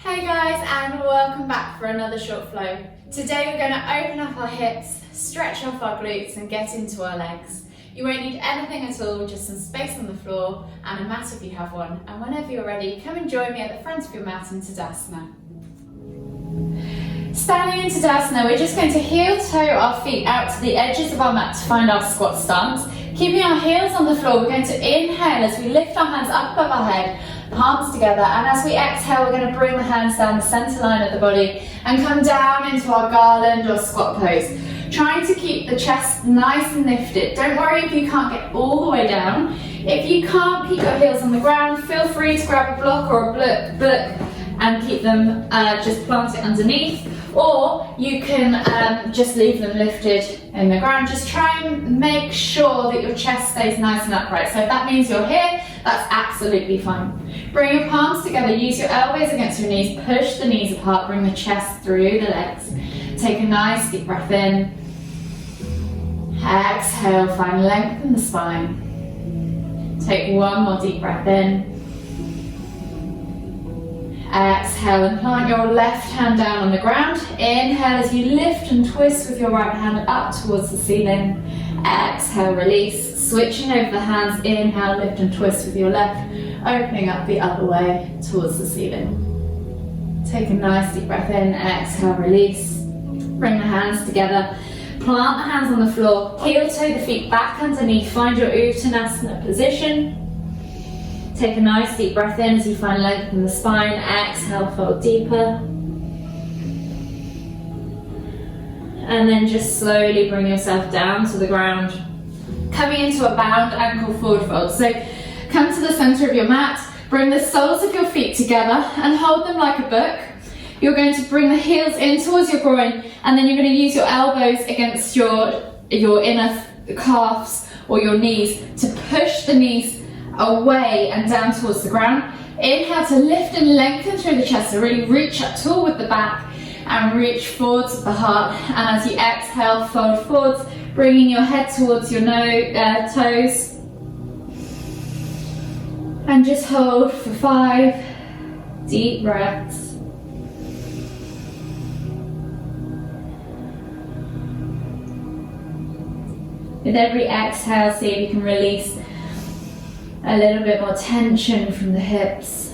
Hey guys, and welcome back for another short flow. Today we're going to open up our hips, stretch off our glutes and get into our legs. You won't need anything at all, just some space on the floor and a mat if you have one. And whenever you're ready, come and join me at the front of your mat in Tadasana. Standing in Tadasana, we're just going to heel toe our feet out to the edges of our mat to find our squat stance. Keeping our heels on the floor, we're going to inhale as we lift our hands up above our head, palms together, and as we exhale, we're going to bring the hands down the center line of the body and come down into our garland or squat pose. Trying to keep the chest nice and lifted. Don't worry if you can't get all the way down. If you can't keep your heels on the ground, feel free to grab a block or a book and keep them just planted underneath, or you can just leave them lifted in the ground. Just try and make sure that your chest stays nice and upright. So if that means you're here, that's absolutely fine. Bring your palms together, use your elbows against your knees, push the knees apart, bring the chest through the legs. Take a nice deep breath in. Exhale, find length in the spine. Take one more deep breath in. Exhale and plant your left hand down on the ground. Inhale as you lift and twist with your right hand up towards the ceiling. Exhale, release. Switching over the hands. Inhale, lift and twist with your left. Opening up the other way towards the ceiling. Take a nice deep breath in. Exhale, release. Bring the hands together. Plant the hands on the floor. Heel toe the feet back underneath. Find your Uttanasana position. Take a nice deep breath in as you find length in the spine. Exhale, fold deeper. And then just slowly bring yourself down to the ground. Coming into a bound ankle forward fold. So come to the center of your mat. Bring the soles of your feet together and hold them like a book. You're going to bring the heels in towards your groin, and then you're going to use your elbows against your inner calves or your knees to push the knees away and down towards the ground. Inhale to lift and lengthen through the chest, so really reach up tall with the back and reach forwards with the heart. And as you exhale, fold forwards, bringing your head towards your toes. And just hold for 5 deep breaths. With every exhale, see if you can release a little bit more tension from the hips.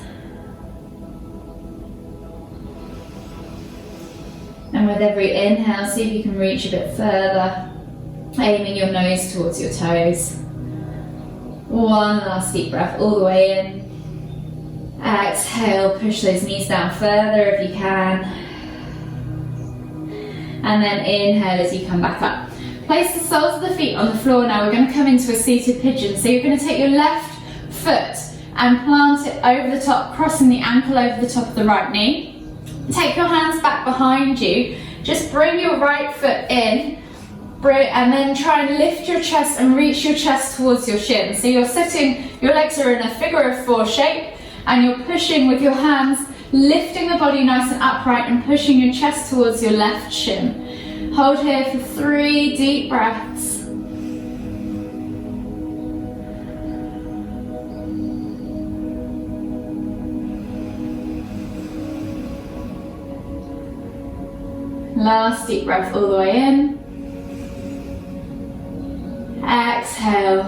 And with every inhale, see if you can reach a bit further, aiming your nose towards your toes. One last deep breath all the way in. Exhale, push those knees down further if you can. And then inhale as you come back up. Place the soles of the feet on the floor now. We're going to come into a seated pigeon. So you're going to take your left foot and plant it over the top, crossing the ankle over the top of the right knee. Take your hands back behind you. Just bring your right foot in, and then try and lift your chest and reach your chest towards your shin. So you're sitting, your legs are in a figure of 4 shape, and you're pushing with your hands, lifting the body nice and upright and pushing your chest towards your left shin. Hold here for 3 deep breaths. Last deep breath all the way in. Exhale.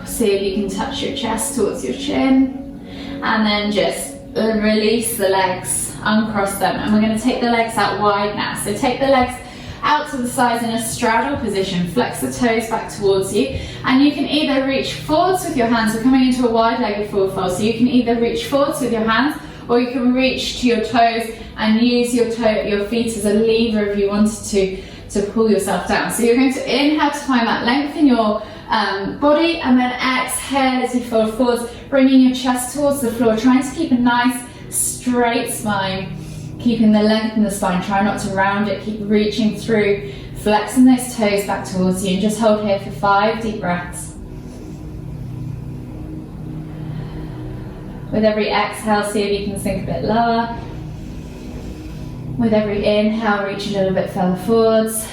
See if you can touch your chest towards your chin. And then just release the legs, uncross them. And we're going to take the legs out wide now. So take the legs out to the sides in a straddle position. Flex the toes back towards you. And you can either reach forwards with your hands. We're coming into a wide-legged forward fold. So you can either reach forwards with your hands, or you can reach to your toes and use your feet as a lever if you wanted to pull yourself down. So you're going to inhale to find that length in your body, and then exhale as you fold forwards, bringing your chest towards the floor, trying to keep a nice straight spine, keeping the length in the spine. Try not to round it, keep reaching through, flexing those toes back towards you, and just hold here for 5 deep breaths. With every exhale, see if you can sink a bit lower. With every inhale, reach a little bit further forwards.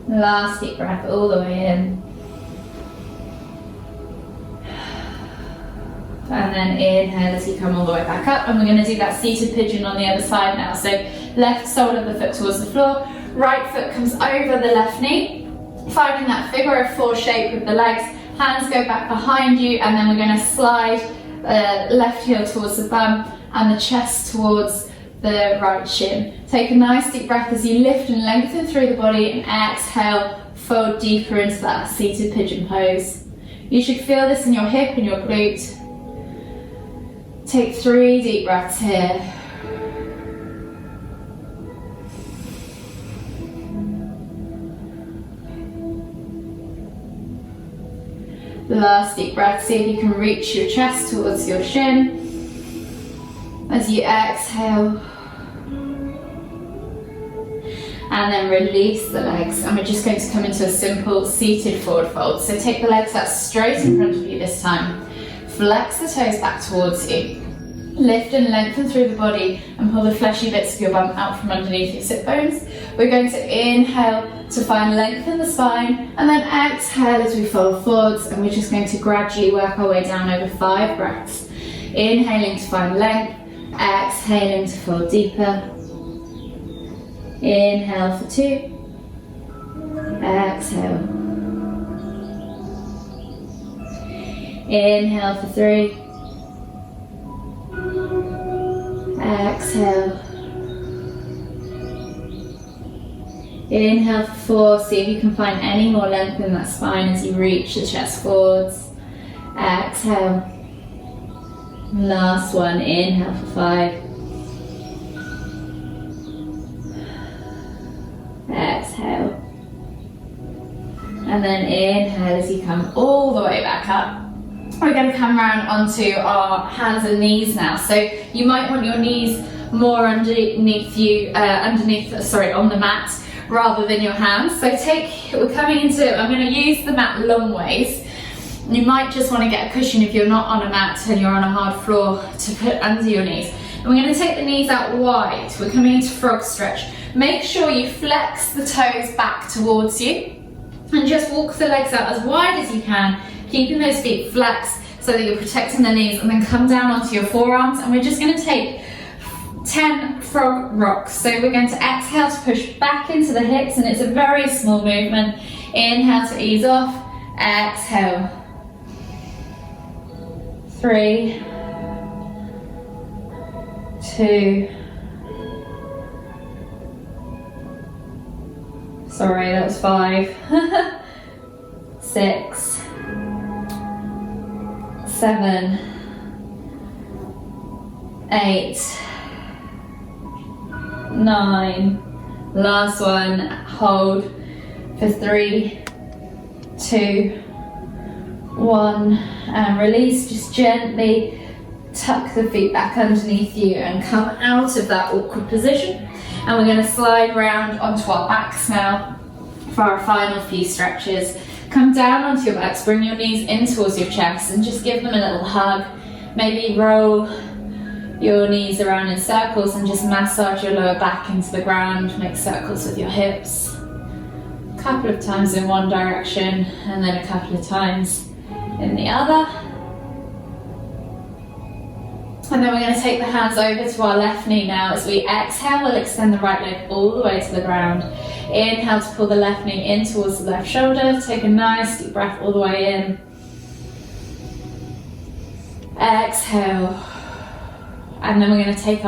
Last deep breath all the way in. And then inhale as you come all the way back up. And we're going to do that seated pigeon on the other side now. So left sole of the foot towards the floor, right foot comes over the left knee, finding that figure of four shape with the legs. Hands go back behind you, and then we're going to slide left heel towards the bum and the chest towards the right shin. Take a nice deep breath as you lift and lengthen through the body, and exhale, fold deeper into that seated pigeon pose. You should feel this in your hip and your glute. Take 3 deep breaths here. Last deep breath, see if you can reach your chest towards your shin. As you exhale. And then release the legs. And we're just going to come into a simple seated forward fold. So take the legs out straight in front of you this time. Flex the toes back towards you. Lift and lengthen through the body and pull the fleshy bits of your bum out from underneath your sit bones. We're going to inhale to find length in the spine, and then exhale as we fold forwards, and we're just going to gradually work our way down over 5 breaths. Inhaling to find length, exhaling to fold deeper. Inhale for 2, exhale. Inhale for 3, exhale. Inhale for 4, see if you can find any more length in that spine as you reach the chest forwards. Exhale. Last one, inhale for 5. Exhale. And then inhale as you come all the way back up. We're going to come around onto our hands and knees now. So you might want your knees more underneath you, on the mat rather than your hands. So we're coming into, I'm going to use the mat long ways. You might just want to get a cushion if you're not on a mat and you're on a hard floor to put under your knees. And we're going to take the knees out wide. We're coming into frog stretch. Make sure you flex the toes back towards you and just walk the legs out as wide as you can, keeping those feet flexed so that you're protecting the knees, and then come down onto your forearms, and we're just going to take 10 frog rocks. So we're going to exhale to push back into the hips, and it's a very small movement. Inhale to ease off, exhale. 3, 2, sorry, that was 5, 6, 7, 8, 9, last one, hold for 3, 2, 1, and release. Just gently tuck the feet back underneath you and come out of that awkward position. And we're going to slide round onto our backs now for our final few stretches. Come down onto your backs, bring your knees in towards your chest and just give them a little hug. Maybe roll your knees around in circles and just massage your lower back into the ground. Make circles with your hips. A couple of times in one direction and then a couple of times in the other. And then we're going to take the hands over to our left knee now. As we exhale, we'll extend the right leg all the way to the ground. Inhale to pull the left knee in towards the left shoulder. Take a nice deep breath all the way in. Exhale. And then we're going to take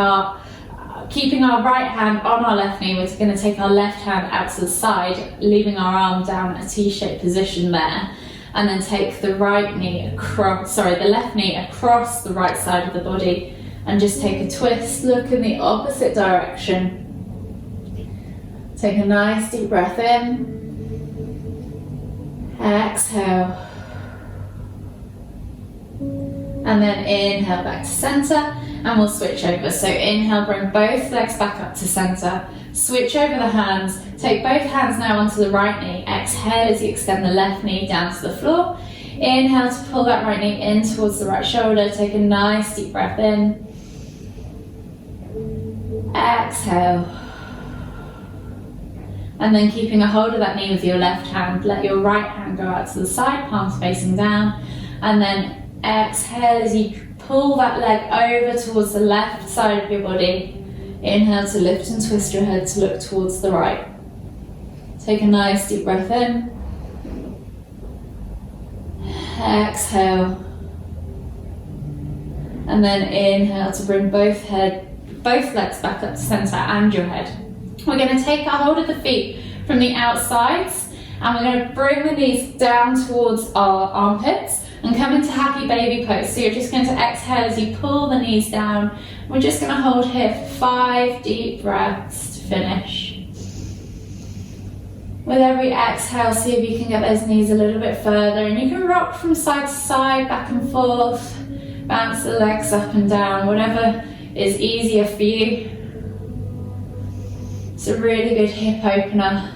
keeping our right hand on our left knee, we're going to take our left hand out to the side, leaving our arm down a T-shaped position there. And then take the left knee across the right side of the body and just take a twist, look in the opposite direction. Take a nice deep breath in. Exhale. And then inhale back to center, and we'll switch over. So inhale, bring both legs back up to center. Switch over the hands. Take both hands now onto the right knee. Exhale as you extend the left knee down to the floor. Inhale to pull that right knee in towards the right shoulder. Take a nice deep breath in. Exhale. And then keeping a hold of that knee with your left hand, let your right hand go out to the side, palms facing down. And then exhale as you pull that leg over towards the left side of your body. Inhale to lift and twist your head to look towards the right. Take a nice deep breath in. Exhale. And then inhale to bring both legs back up to center and your head. We're going to take our hold of the feet from the outsides and we're going to bring the knees down towards our armpits and come into happy baby pose. So you're just going to exhale as you pull the knees down. We're just going to hold here for 5 deep breaths to finish. With every exhale, see if you can get those knees a little bit further, and you can rock from side to side, back and forth, bounce the legs up and down, whatever is easier for you. It's a really good hip opener.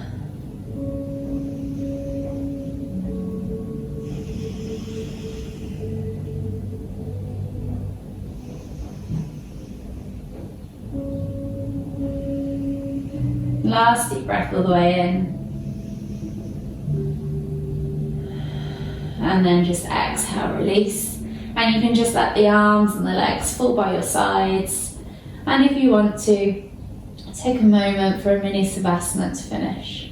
Last deep breath all the way in. And then just exhale, release. And you can just let the arms and the legs fall by your sides. And if you want to, take a moment for a mini Savasana to finish.